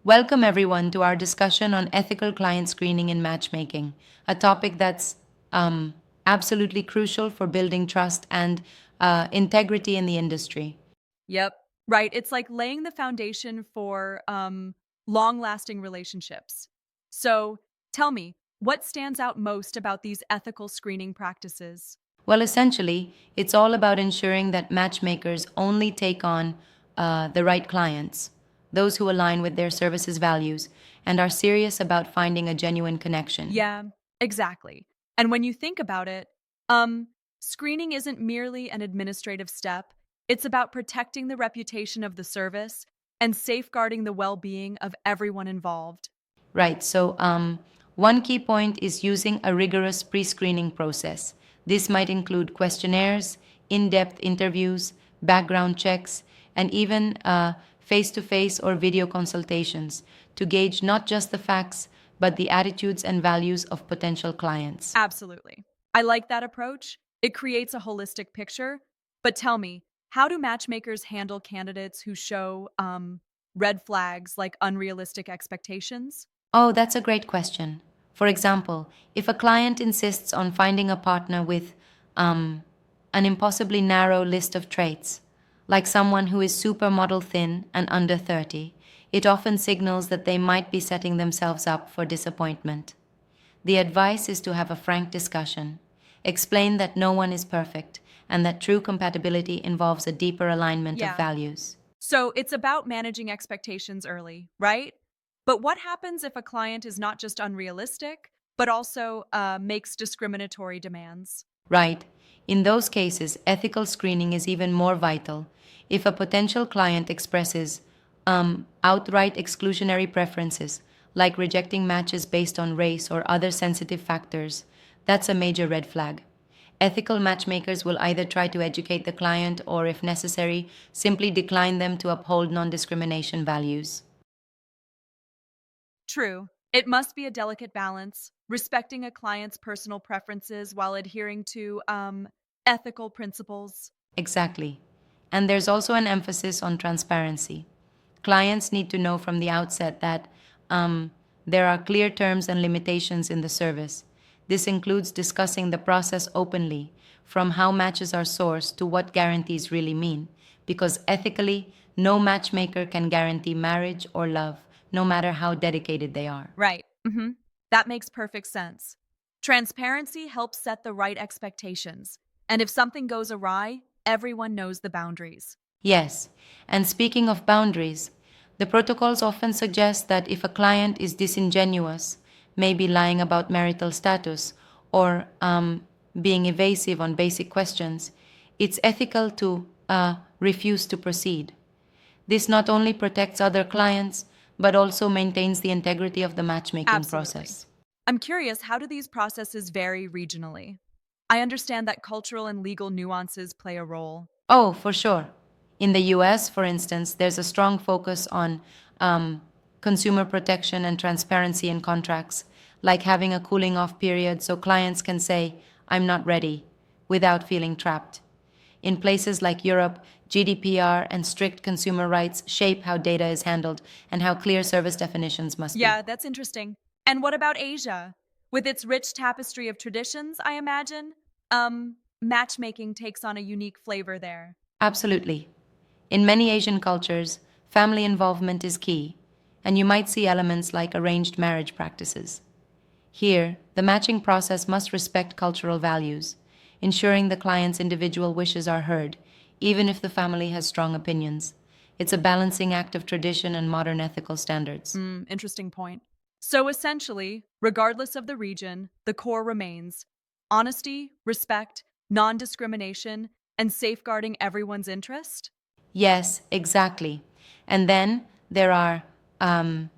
Welcome, everyone, to our discussion on ethical client screening in matchmaking, a topic that's um, absolutely crucial for building trust and integrity in the industry. Yep. Right. It's like laying the foundation for long-lasting relationships. So, tell me, what stands out most about these ethical screening practices? Well, essentially, it's all about ensuring that matchmakers only take on the right clients, those who align with their services values, and are serious about finding a genuine connection. Yeah, exactly. And when you think about it, um screening isn't merely an administrative step. It's about protecting the reputation of the service and safeguarding the well-being of everyone involved. Right. One key point is using a rigorous pre screening process. This might include questionnaires, in depth interviews, background checks, and even face to face or video consultations to gauge not just the facts, but the attitudes and values of potential clients. Absolutely. I like that approach. It creates a holistic picture. But tell me, how do matchmakers handle candidates who show red flags like unrealistic expectations? Oh, that's a great question. For example, if a client insists on finding a partner with um, an impossibly narrow list of traits, like someone who is supermodel thin and under 30, it often signals that they might be setting themselves up for disappointment. The advice is to have a frank discussion. Explain that no one is perfect and that true compatibility involves a deeper alignment of Yeah. values. So it's about managing expectations early, right? But what happens if a client is not just unrealistic, but also makes discriminatory demands? Right. In those cases, ethical screening is even more vital. If a potential client expresses outright exclusionary preferences, like rejecting matches based on race or other sensitive factors, that's a major red flag. Ethical matchmakers will either try to educate the client or, if necessary, simply decline them to uphold non discrimination values. True. It must be a delicate balance, respecting a client's personal preferences while adhering to ethical principles. Exactly. And there's also an emphasis on transparency. Clients need to know from the outset that um, there are clear terms and limitations in the service. This includes discussing the process openly, from how matches are sourced to what guarantees really mean, because ethically, no matchmaker can guarantee marriage or love, no matter how dedicated they are. Right. That makes perfect sense. Transparency helps set the right expectations. And if something goes awry, everyone knows the boundaries. Yes, and speaking of boundaries, the protocols often suggest that if a client is disingenuous, maybe lying about marital status, or being evasive on basic questions, it's ethical to refuse to proceed. This not only protects other clients, but also maintains the integrity of the matchmaking Absolutely. process. I'm curious, how do these processes vary regionally? I understand that cultural and legal nuances play a role. Oh, for sure. In the US, for instance, there's a strong focus on um, consumer protection and transparency in contracts, like having a cooling off period so clients can say, I'm not ready, without feeling trapped. In places like Europe, GDPR and strict consumer rights shape how data is handled and how clear service definitions must be. Yeah, that's interesting. And what about Asia? With its rich tapestry of traditions, I imagine, matchmaking takes on a unique flavor there. Absolutely. In many Asian cultures, family involvement is key, and you might see elements like arranged marriage practices. Here, the matching process must respect cultural values, ensuring the client's individual wishes are heard, even if the family has strong opinions. It's a balancing act of tradition and modern ethical standards. Interesting point. So essentially, regardless of the region, the core remains honesty, respect, non discrimination, and safeguarding everyone's interest? Yes, exactly. And then there are um,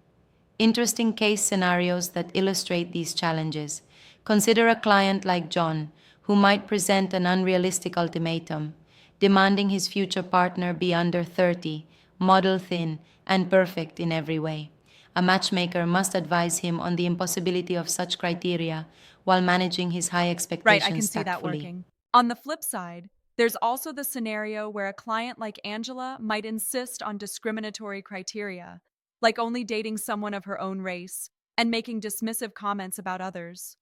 interesting case scenarios that illustrate these challenges. Consider a client like John, who might present an unrealistic ultimatum, demanding his future partner be under 30, model thin, and perfect in every way. A matchmaker must advise him on the impossibility of such criteria while managing his high Right, I can expectations see that tactfully. working. On the flip side, there's also the scenario where a client like Angela might insist on discriminatory criteria. like only dating someone of her own race and making dismissive comments about others.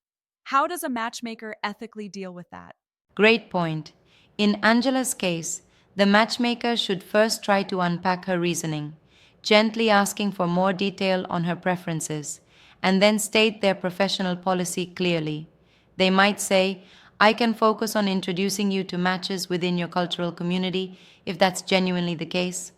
How does a matchmaker ethically deal with that? Great point. In Angela's case, the matchmaker should first try to unpack her reasoning, gently asking for more detail on her preferences, and then state their professional policy clearly. They might say, I can focus on introducing you to matches within your cultural community if that's genuinely the case,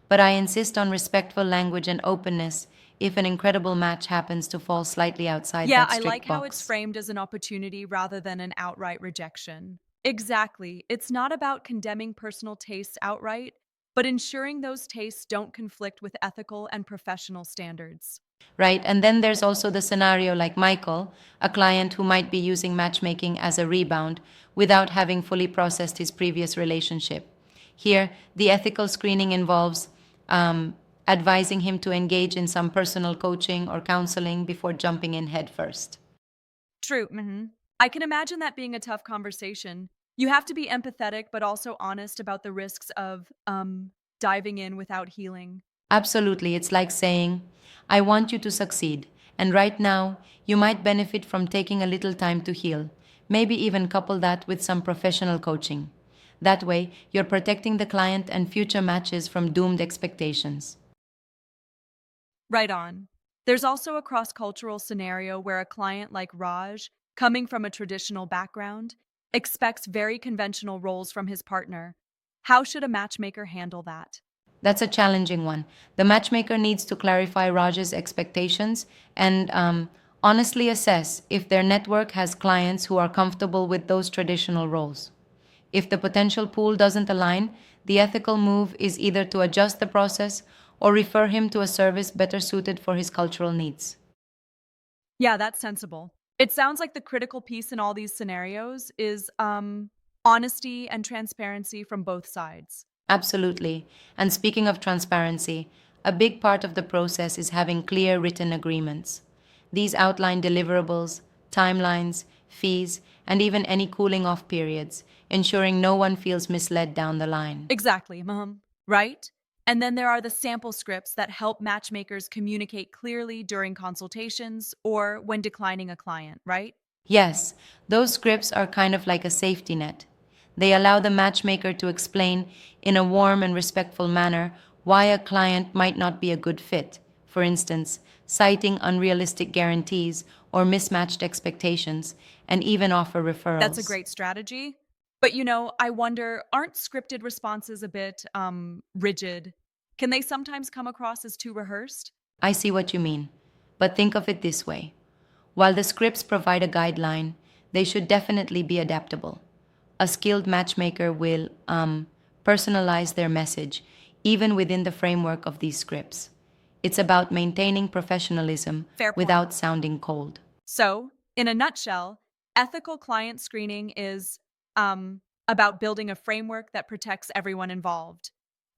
but I insist on respectful language and openness if an incredible match happens to fall slightly outside Yeah, that I like strict how it's box. framed as an opportunity rather than an outright rejection. Exactly. It's not about condemning personal tastes outright, but ensuring those tastes don't conflict with ethical and professional standards. Right? And then there's also the scenario like Michael, a client who might be using matchmaking as a rebound without having fully processed his previous relationship. Here, the ethical screening involves advising him to engage in some personal coaching or counseling before jumping in headfirst. True. I can imagine that being a tough conversation. You have to be empathetic, but also honest about the risks of diving in without healing. Absolutely, it's like saying, I want you to succeed, and right now, you might benefit from taking a little time to heal. Maybe even couple that with some professional coaching. That way, you're protecting the client and future matches from doomed expectations. Right on. There's also a cross cultural scenario where a client like Raj, coming from a traditional background, expects very conventional roles from his partner. How should a matchmaker handle that? That's a challenging one. The matchmaker needs to clarify Raj's expectations and honestly assess if their network has clients who are comfortable with those traditional roles. If the potential pool doesn't align, the ethical move is either to adjust the process or refer him to a service better suited for his cultural needs. Yeah, that's sensible. It sounds like the critical piece in all these scenarios is honesty and transparency from both sides. Absolutely. And speaking of transparency, a big part of the process is having clear written agreements. These outline deliverables, timelines, fees, and even any cooling off periods, ensuring no one feels misled down the line. Exactly, right? And then there are the sample scripts that help matchmakers communicate clearly during consultations or when declining a client, right? Yes, those scripts are kind of like a safety net. They allow the matchmaker to explain in a warm and respectful manner why a client might not be a good fit. For instance, citing unrealistic guarantees or mismatched expectations, and even offer That's a referrals. great strategy. But I wonder, aren't scripted responses a bit rigid? Can they sometimes come across as too rehearsed? I see what you mean, but think of it this way. While the scripts provide a guideline, they should definitely be adaptable. A skilled matchmaker will personalize their message, even within the framework of these scripts. It's about maintaining professionalism Fair point. without sounding cold. So, in a nutshell, ethical client screening is about building a framework that protects everyone involved,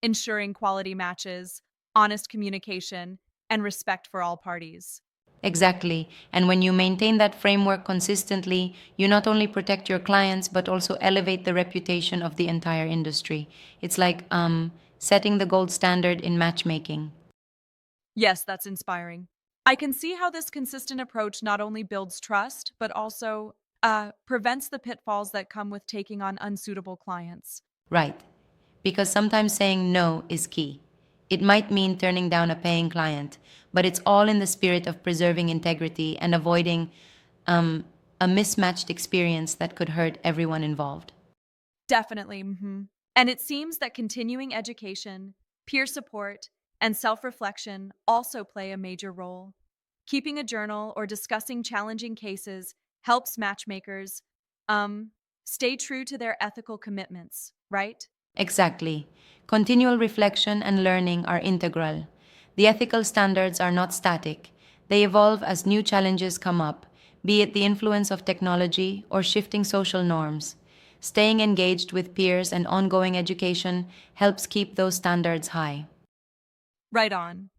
ensuring quality matches, honest communication, and respect for all parties. Exactly. And when you maintain that framework consistently, you not only protect your clients, but also elevate the reputation of the entire industry. It's like setting the gold standard in matchmaking. Yes, that's inspiring. I can see how this consistent approach not only builds trust, but also prevents the pitfalls that come with taking on unsuitable clients. Right. Because sometimes saying no is key. It might mean turning down a paying client, but it's all in the spirit of preserving integrity and avoiding um, a mismatched experience that could hurt everyone involved. Definitely. And it seems that continuing education, peer support, and self reflection also play a major role. Keeping a journal or discussing challenging cases helps matchmakers um, stay true to their ethical commitments, right? Exactly. Continual reflection and learning are integral. The ethical standards are not static, they evolve as new challenges come up, be it the influence of technology or shifting social norms. Staying engaged with peers and ongoing education helps keep those standards high. Right on.